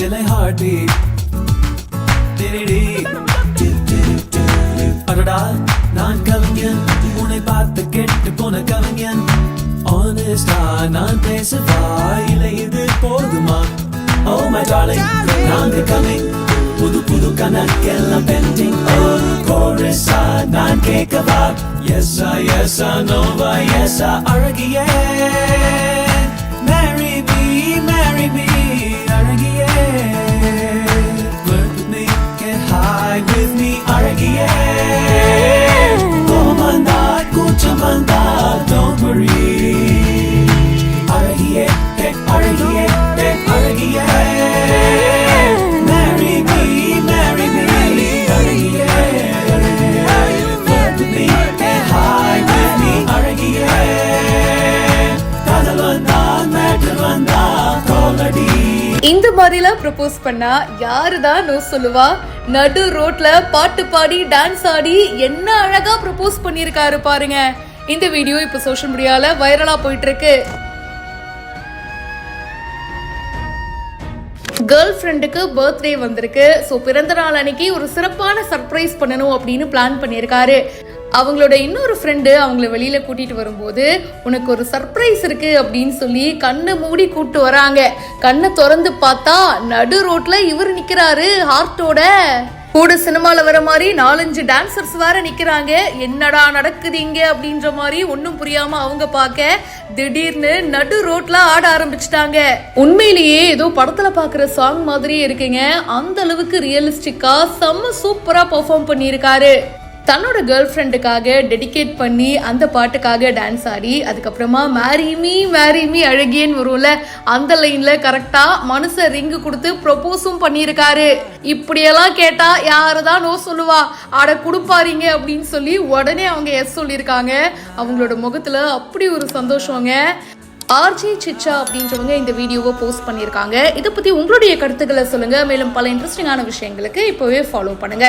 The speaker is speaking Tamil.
delay heartbeat. அடடா நான் கவிஞன், உன்னை பார்த்து கெட்டு போன கவிஞன். Honestா நான் பேசவா, இல்லை இது போதுமா? Oh my darling, நாங்க coming, புது புது கணக்கெல்லாம் pending. Oh chorus நான் கேட்கவா? Yes I know yes அழகியே. Marry me அழகியே. Flirt with me, get high with me அழகியே. கோபம் வந்தா கூச்சம் வந்தா don't worry அழகியே அழகியே அழகியே. Marry me அழகியே. Flirt with me, get high with me அழகியே. காதல் வந்தா மேட்டர் வந்தா கோலடி. இந்த மாதிரிலாம் ப்ரப்போஸ் பண்ணா யாருதான் நோ சொல்லுவா? நடு ரோட்ல பாட்டு பாடி டான்ஸ் ஆடி என்ன அழகா ப்ரப்போஸ் பண்ணிருக்காரு பாருங்க. இந்த வீடியோ இப்ப சோஷியல் மீடியால வைரலா போயிட்டு இருக்கு. கேர்ள் ஃப்ரெண்டுக்கு பர்த்டே வந்திருக்கு. ஸோ பிறந்த நாள் அன்னைக்கு ஒரு சிறப்பான சர்ப்ரைஸ் பண்ணணும் அப்படின்னு பிளான் பண்ணியிருக்காரு. அவங்களோட இன்னொரு ஃப்ரெண்டு அவங்கள வெளியில கூட்டிட்டு வரும்போது உனக்கு ஒரு சர்ப்ரைஸ் இருக்கு அப்படின்னு சொல்லி கண்ணை மூடி கூட்டு வராங்க. கண்ணை திறந்து பார்த்தா நடு ரோட்ல இவர் நிக்கிறாரு ஹார்ட்டோட. கூட சினிமால வர மாதிரி 4-5 டான்சர்ஸ் வேற நிக்கிறாங்க. என்னடா நடக்குதுங்க அப்படின்ற மாதிரி ஒன்னும் புரியாம அவங்க பார்க்க திடீர்னு நடு ரோட்ல ஆட ஆரம்பிச்சிட்டாங்க. உண்மையிலேயே ஏதோ படத்துல பாக்குற சாங் மாதிரியே இருக்குங்க. அந்த அளவுக்கு ரியலிஸ்டிக்கா செம்ம சூப்பரா பெர்ஃபார்ம் பண்ணியிருக்காரு. தன்னோட கேர்ள் ஃப்ரெண்டுக்காக டெடிகேட் பண்ணி அந்த பாட்டுக்காக டான்ஸ் ஆடி அதுக்கப்புறமா மேரி மீ அழகியன்னு வரும்ல, அந்த லைன்ல கரெக்டா மனுஷ ரிங்கு கொடுத்து ப்ரொபோஸும் பண்ணியிருக்காரு. இப்படியெல்லாம் கேட்டா யாருதான் நோ சொல்லுவா? ஆட கொடுப்பாருங்க அப்படின்னு சொல்லி உடனே அவங்க எஸ் சொல்லியிருக்காங்க. அவங்களோட முகத்துல அப்படி ஒரு சந்தோஷங்க. ஆர்ஜே சிச்சா அப்படின்றவங்க இந்த வீடியோவை போஸ்ட் பண்ணியிருக்காங்க. இதை பத்தி உங்களுடைய கருத்துக்களை சொல்லுங்க. மேலும் பல இன்ட்ரெஸ்டிங்கான விஷயங்களுக்கு இப்போவே ஃபாலோ பண்ணுங்க.